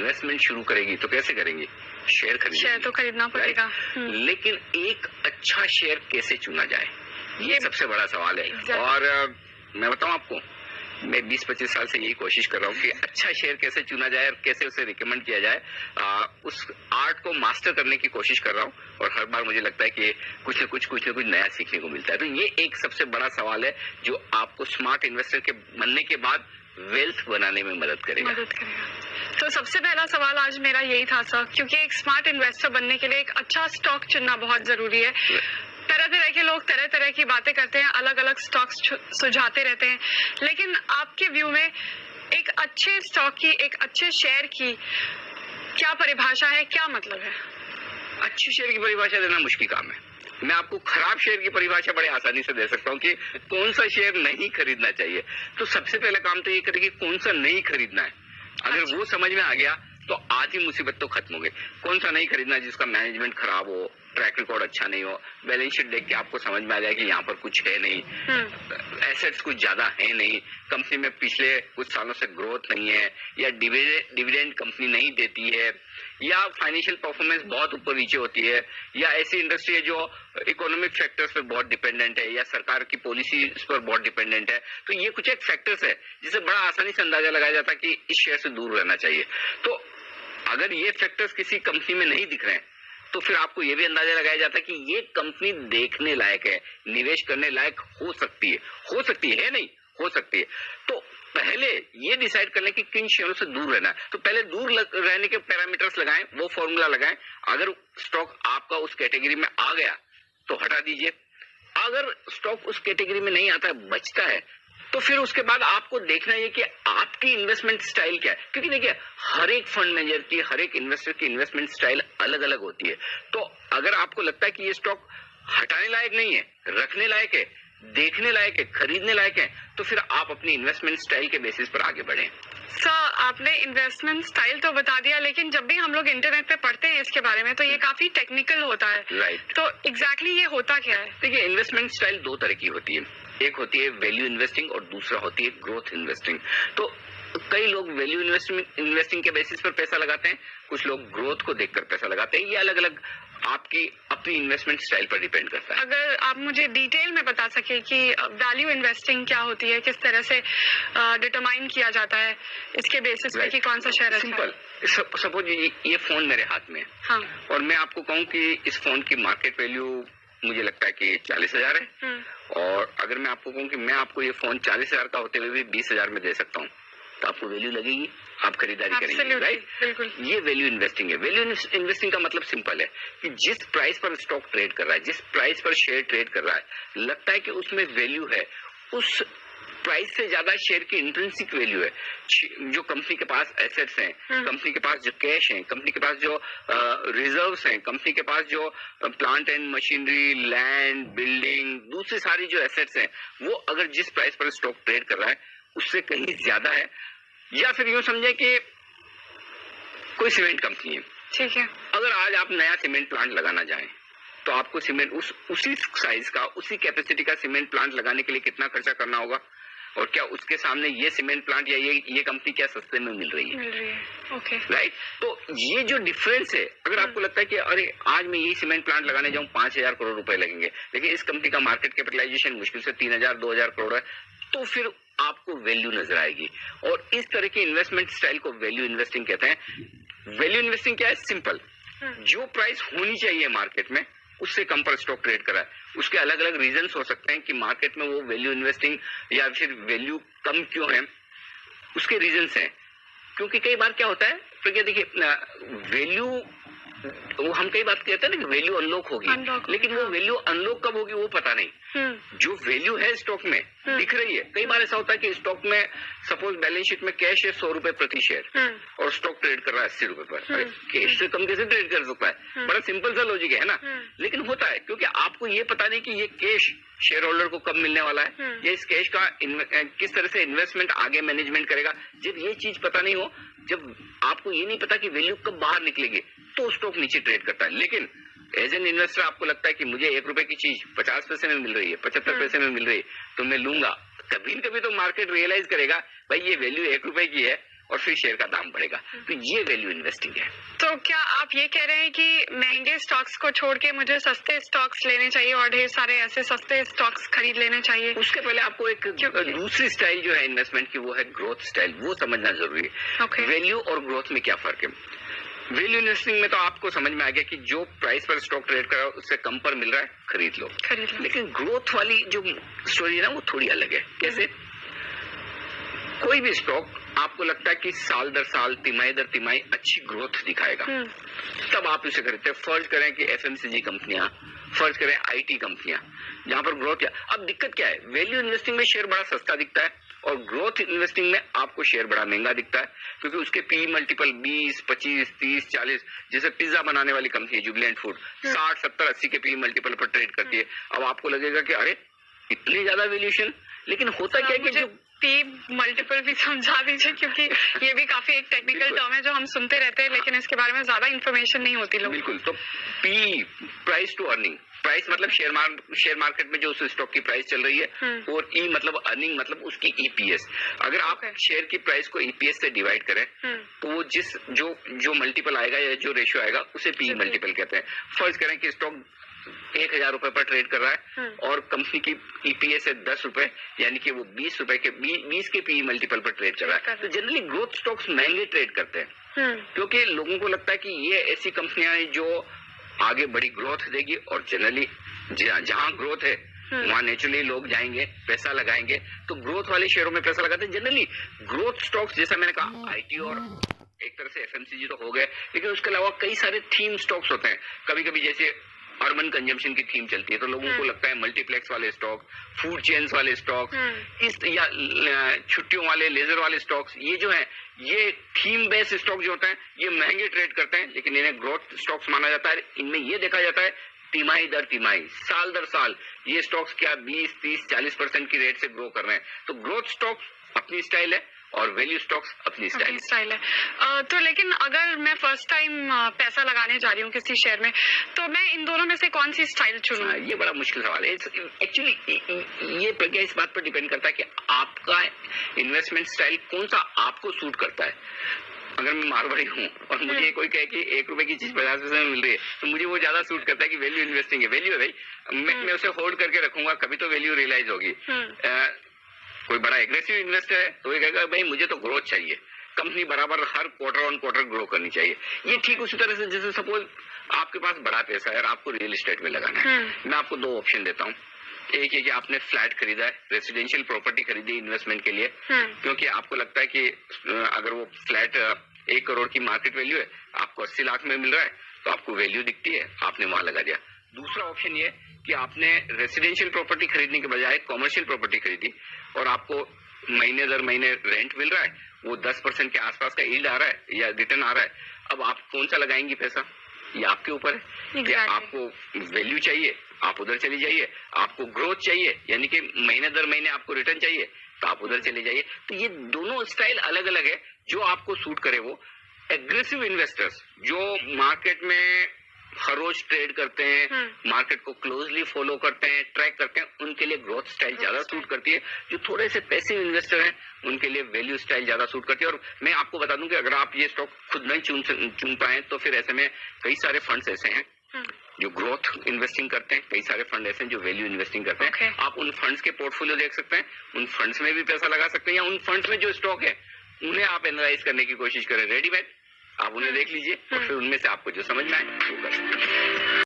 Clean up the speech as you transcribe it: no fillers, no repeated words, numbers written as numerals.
Investment शुरू करेगी तो कैसे करेंगी? शेयर खरीदेगी। शेयर तो खरीदना पड़ेगा। लेकिन एक अच्छा शेयर कैसे चुना जाए, ये सबसे बड़ा सवाल है। और मैं बताऊं आपको, मैं 20-25 साल से यही कोशिश कर रहा हूँ कि अच्छा शेयर कैसे चुना जाए और कैसे उसे रिकमेंड किया जाए। उस आर्ट को मास्टर करने की कोशिश कर रहा हूँ और हर बार मुझे लगता है कि कुछ न कुछ नया सीखने को मिलता है। तो ये एक सबसे बड़ा सवाल है जो आपको स्मार्ट इन्वेस्टर के बनने के बाद वेल्थ बनाने में मदद करेगा। तो सबसे पहला सवाल आज मेरा यही था सर, क्योंकि एक स्मार्ट इन्वेस्टर बनने के लिए एक अच्छा स्टॉक चुनना बहुत जरूरी है। तरह तरह के लोग तरह तरह की बातें करते हैं, अलग अलग स्टॉक्स सुझाते रहते हैं, लेकिन आपके व्यू में एक अच्छे स्टॉक की, एक अच्छे शेयर की क्या परिभाषा है, क्या मतलब है? अच्छी शेयर की परिभाषा देना मुश्किल काम है। मैं आपको खराब शेयर की परिभाषा बड़े आसानी से दे सकता हूँ कि कौन सा शेयर नहीं खरीदना चाहिए। तो सबसे पहला काम तो ये करें कि कौन सा नहीं खरीदना है। अगर वो समझ में आ गया तो आधी मुसीबत तो खत्म हो गई। कौन सा नहीं खरीदना जिसका मैनेजमेंट खराब हो, ट्रैक रिकॉर्ड अच्छा नहीं हो, बैलेंस शीट देख के आपको समझ में आ जाए कि यहाँ पर कुछ है नहीं, एसेट्स कुछ ज्यादा है नहीं, कंपनी में पिछले कुछ सालों से ग्रोथ नहीं है, या डिविडेंड कंपनी नहीं देती है, या फाइनेंशियल परफॉर्मेंस बहुत ऊपर नीचे होती है, या ऐसी इंडस्ट्री है जो इकोनॉमिक फैक्टर्स पर बहुत डिपेंडेंट है, या सरकार की पॉलिसी पर बहुत डिपेंडेंट है। तो ये कुछ एक फैक्टर्स है जिसे बड़ा आसानी से अंदाजा लगाया जाता है कि इस शेयर से दूर रहना चाहिए। तो अगर ये फैक्टर्स किसी कंपनी में नहीं दिख रहे हैं तो फिर आपको ये भी अंदाजा लगाया जाता है कि ये कंपनी देखने लायक है, निवेश करने लायक हो सकती है नहीं हो सकती है। तो पहले ये डिसाइड कर लें कि किन शेयरों से दूर रहना है। तो पहले दूर रहने के पैरामीटर्स लगाएं, वो फॉर्मूला लगाएं। अगर स्टॉक आपका उस कैटेगरी में आ गया तो हटा दीजिए। अगर स्टॉक उस कैटेगरी में नहीं आता है, बचता है, तो फिर उसके बाद आपको देखना है कि आपकी इन्वेस्टमेंट स्टाइल क्या है। क्योंकि देखिए, हर एक फंड मैनेजर की, हर एक इन्वेस्टर की इन्वेस्टमेंट स्टाइल अलग अलग होती है। तो अगर आपको लगता है कि ये स्टॉक हटाने लायक नहीं है, रखने लायक है, देखने लायक है, खरीदने लायक है, तो फिर आप अपनी इन्वेस्टमेंट स्टाइल के बेसिस पर आगे बढ़ें। सर, आपने इन्वेस्टमेंट स्टाइल तो बता दिया, लेकिन जब भी हम लोग इंटरनेट पे पढ़ते हैं इसके बारे में तो ये काफी टेक्निकल होता है। राइट। तो एग्जैक्टली ये होता क्या है? देखिए, इन्वेस्टमेंट स्टाइल दो तरह की होती है। एक होती है वैल्यू इन्वेस्टिंग और दूसरा होती है ग्रोथ इन्वेस्टिंग। तो कई लोग वैल्यू इन्वेस्टिंग के बेसिस पर पैसा लगाते हैं, कुछ लोग ग्रोथ को देखकर पैसा लगाते हैं। ये अलग अलग आपकी अपनी इन्वेस्टमेंट स्टाइल पर डिपेंड करता है। अगर आप मुझे डिटेल में बता सके कि वैल्यू इन्वेस्टिंग क्या होती है, किस तरह से डिटरमाइन किया जाता है इसके बेसिस पे कि कौन सा शेयर है? सिंपल, सपोज ये फोन मेरे हाथ में है। हाँ। और मैं आपको कहूँ कि इस फोन की मार्केट वैल्यू मुझे लगता है कि 40,000 है। और अगर मैं आपको कहूँ कि मैं आपको ये फोन 40,000 का होते हुए भी 20,000 में दे सकता हूँ, तो आपको वैल्यू लगेगी, आप खरीदारी करेंगे। राइट, बिल्कुल। ये वैल्यू इन्वेस्टिंग है। वैल्यू इन्वेस्टिंग का मतलब सिंपल है कि जिस प्राइस पर स्टॉक ट्रेड कर रहा है, जिस प्राइस पर शेयर ट्रेड कर रहा है, लगता है कि उसमें वैल्यू है, उस प्राइस से ज्यादा शेयर की इंट्रिंसिक वैल्यू है। जो कंपनी के पास एसेट्स हैं, कंपनी के पास जो कैश है, कंपनी के पास जो रिजर्व्स हैं, कंपनी के पास जो plant and machinery, land, building, दूसरी सारी जो एसेट्स हैं, वो अगर जिस प्राइस पर स्टॉक ट्रेड कर रहा है उससे कहीं ज्यादा है। या फिर यूं समझे कि कोई सीमेंट कंपनी है, ठीक है, अगर आज आप नया सीमेंट प्लांट लगाना चाहें तो आपको सीमेंट उसी साइज का, उसी कैपेसिटी का सीमेंट प्लांट लगाने के लिए कितना खर्चा करना होगा, और क्या उसके सामने ये सीमेंट प्लांट या ये कंपनी क्या सस्ते में मिल रही है? Okay, right. तो ये जो डिफरेंस है, अगर आपको लगता है कि अरे आज मैं यही सीमेंट प्लांट लगाने जाऊं 5,000 करोड़ रुपए लगेंगे, लेकिन इस कंपनी का मार्केट कैपिटलाइजेशन मुश्किल से 3,000-2,000 करोड़ है, तो फिर आपको वैल्यू नजर आएगी। और इस तरह की इन्वेस्टमेंट स्टाइल को वैल्यू इन्वेस्टिंग कहते हैं। वैल्यू इन्वेस्टिंग क्या है? सिंपल, जो प्राइस होनी चाहिए मार्केट में उससे कम पर स्टॉक ट्रेड करा है। उसके अलग अलग रीजंस हो सकते हैं कि मार्केट में वो वैल्यू इन्वेस्टिंग या फिर वैल्यू कम क्यों है, उसके रीजंस हैं। क्योंकि कई बार क्या होता है, क्योंकि देखिए वैल्यू, वो हम कई बात कहते हैं ना कि वैल्यू अनलॉक होगी, लेकिन वो वैल्यू अनलॉक कब होगी वो पता नहीं। जो वैल्यू है स्टॉक में दिख रही है। कई बार ऐसा होता है कि स्टॉक में सपोज बैलेंस शीट में कैश है 100 रुपए प्रति शेयर और स्टॉक ट्रेड कर रहा है 80 रुपए पर। अरे कैश से कम कैसे ट्रेड कर सकता है? बड़ा सिंपल सा लॉजिक है ना। लेकिन होता है क्योंकि आपको ये पता नहीं कि ये कैश शेयर होल्डर को कब मिलने वाला है, या इस कैश का किस तरह से इन्वेस्टमेंट आगे मैनेजमेंट करेगा। जब ये चीज पता नहीं हो, जब आपको ये नहीं पता कि वैल्यू कब बाहर निकलेगी, तो स्टॉक नीचे ट्रेड करता है। लेकिन एज एन इन्वेस्टर आपको लगता है कि मुझे 1 रुपए की चीज 50 पैसे में मिल रही है, 75 पैसे में मिल रही है, तो मैं लूंगा। कभी न कभी तो मार्केट रियलाइज करेगा भाई ये वैल्यू 1 रुपए की है और फिर शेयर का दाम बढ़ेगा। तो ये वैल्यू इन्वेस्टिंग है। तो क्या आप ये कह रहे हैं कि महंगे स्टॉक्स को छोड़ के मुझे सस्ते स्टॉक्स लेने चाहिए और ढेर सारे ऐसे सस्ते स्टॉक्स खरीद लेने चाहिए? उसके पहले आपको एक दूसरी स्टाइल जो है इन्वेस्टमेंट की, वो है ग्रोथ स्टाइल। वो समझना जरूरी है। Okay. वैल्यू और ग्रोथ में क्या फर्क है? वैल्यू इन्वेस्टिंग में तो आपको समझ में आ गया कि जो प्राइस पर स्टॉक ट्रेड कर रहा है उससे कम पर मिल रहा है, खरीद लो। लेकिन ग्रोथ वाली जो स्टोरी है ना, वो थोड़ी अलग है। कैसे? कोई भी स्टॉक आपको लगता है कि साल दर साल, तिमाही दर तिमाही अच्छी ग्रोथ दिखाएगा, तब आप उसे खरीदते हैं। फर्ज करें कि एफएमसीजी कंपनियां, फर्ज करें आईटी कंपनियां, जहां पर ग्रोथ है। अब दिक्कत क्या है? वैल्यू इन्वेस्टिंग में शेयर बड़ा सस्ता दिखता है और ग्रोथ इन्वेस्टिंग में आपको शेयर बड़ा महंगा दिखता है, क्योंकि उसके पी मल्टीपल 20, 25, 30, 40, जैसे पिज्जा बनाने वाली कंपनी है जुबिलेंट फूड, 60, 70, 80 के पी मल्टीपल पर ट्रेड करती है। अब आपको लगेगा कि अरे इतनी ज्यादा वैल्यूएशन, लेकिन होता क्या है कि जो पी मल्टीपल भी समझा दीजिए, क्योंकि ये भी काफी एक टेक्निकल टर्म है जो हम सुनते रहते हैं, लेकिन इसके बारे में ज्यादा इन्फॉर्मेशन नहीं होती लोग। बिल्कुल। तो P, price to earning, price मतलब शेयर मार्केट में जो उस स्टॉक की प्राइस चल रही है, और ई मतलब अर्निंग, मतलब उसकी ईपीएस। अगर आप शेयर की प्राइस को ईपीएस से डिवाइड करें तो वो जो मल्टीपल आएगा या जो रेशियो आएगा उसे पी मल्टीपल कहते हैं। फर्ज करें कि स्टॉक 1000 रुपए पर ट्रेड कर रहा है और कंपनी की ईपीएस है 10 रुपए, यानी कि वो 20 रुपए के 20 के पी मल्टीपल पर ट्रेड कर रहा है। तो जनरली ग्रोथ स्टॉक्स महंगे ट्रेड करते हैं, क्योंकि लोगों को लगता है कि ये ऐसी कंपनियां हैं जो आगे बड़ी ग्रोथ देगी, और जनरली जहां ग्रोथ है वहां नेचुरली लोग जाएंगे, पैसा लगाएंगे, तो ग्रोथ वाले शेयरों में पैसा लगाते हैं। जनरली ग्रोथ स्टॉक्स, जैसा मैंने कहा, आईटी और एक तरह से एफएमसीजी तो हो गए, लेकिन उसके अलावा कई सारे थीम स्टॉक्स होते हैं। कभी कभी जैसे अर्बन कंजम्पशन की थीम चलती है, तो लोगों को लगता है मल्टीप्लेक्स वाले स्टॉक, फूड चेन्स वाले स्टॉक, इस या छुट्टियों वाले, लेजर वाले स्टॉक्स, ये जो है ये थीम बेस्ड स्टॉक जो होते हैं, ये महंगे ट्रेड करते हैं, लेकिन इन्हें ग्रोथ स्टॉक्स माना जाता है। इनमें ये देखा जाता है तिमाही दर तिमाही, साल दर साल ये स्टॉक्स क्या 20, 30, 40% की रेट से ग्रो कर रहे हैं। तो ग्रोथ स्टॉक्स अपनी स्टाइल है और वैल्यू स्टॉक्स अपनी स्टाइल है। तो लेकिन अगर मैं फर्स्ट टाइम पैसा लगाने जा रही हूँ किसी शेयर में, तो मैं इन दोनों में से कौन सी स्टाइल चुनूं? ये बड़ा मुश्किल सवाल है। एक्चुअली ये प्रज्ञा इस बात पर डिपेंड करता है कि आपका इन्वेस्टमेंट स्टाइल कौन सा आपको सूट करता है। अगर मैं मारवाड़ी हूँ और मुझे कोई कहे कि 1 रुपए की चीज 50 पैसे में मिल रही है, तो मुझे वो ज्यादा सूट करता है कि वैल्यू इन्वेस्टिंग है। वैल्यू है भाई, मैं उसे होल्ड करके रखूंगा, कभी तो वैल्यू रियलाइज होगी। कोई बड़ा एग्रेसिव इन्वेस्टर है तो ये कहेगा भाई मुझे तो ग्रोथ चाहिए, कंपनी बराबर हर क्वार्टर ऑन क्वार्टर ग्रो करनी चाहिए। ये ठीक उसी तरह से जैसे सपोज आपके पास बड़ा पैसा है और आपको रियल एस्टेट में लगाना है, मैं आपको 2 ऑप्शन देता हूँ। एक है कि आपने फ्लैट खरीदा है, रेसिडेंशियल प्रॉपर्टी खरीदी इन्वेस्टमेंट के लिए, क्योंकि आपको लगता है कि अगर वो फ्लैट 1 करोड़ की मार्केट वैल्यू है, आपको 80 लाख में मिल रहा है, तो आपको वैल्यू दिखती है, आपने वहां लगा दिया। दूसरा ऑप्शन ये कि आपने रेसिडेंशियल प्रॉपर्टी खरीदने के बजाय कॉमर्शियल प्रॉपर्टी खरीदी और आपको महीने दर महीने रेंट मिल रहा है, वो 10% के आसपास का यील्ड आ रहा है या रिटर्न आ रहा है। अब आप कौन सा लगाएंगी पैसा, ये आपके ऊपर है। कि आपको वैल्यू चाहिए, आप उधर चली जाइए, आपको ग्रोथ चाहिए, यानी कि महीने दर महीने आपको रिटर्न चाहिए, तो आप उधर चले जाइए। तो ये दोनों स्टाइल अलग अलग है, जो आपको सूट करे वो। एग्रेसिव इन्वेस्टर्स जो मार्केट में हर रोज ट्रेड करते हैं, मार्केट को क्लोजली फॉलो करते हैं, ट्रैक करते हैं, उनके लिए ग्रोथ स्टाइल ज्यादा सूट करती है। जो थोड़े से पैसिव इन्वेस्टर हैं उनके लिए वैल्यू स्टाइल ज्यादा सूट करती है। और मैं आपको बता दूं कि अगर आप ये स्टॉक खुद नहीं चुन पाए तो फिर ऐसे में कई सारे फंड्स ऐसे हैं जो ग्रोथ इन्वेस्टिंग करते हैं, कई सारे फंड ऐसे हैं जो वैल्यू इन्वेस्टिंग करते हैं। आप उन फंड्स के पोर्टफोलियो देख सकते हैं, उन फंड्स में भी पैसा लगा सकते हैं, या उन फंड्स में जो स्टॉक है उन्हें आप एनालाइज करने की कोशिश करें। रेडीमेड आप उन्हें देख लीजिए और फिर उनमें से आपको जो समझ में आए वो कर सकते हैं।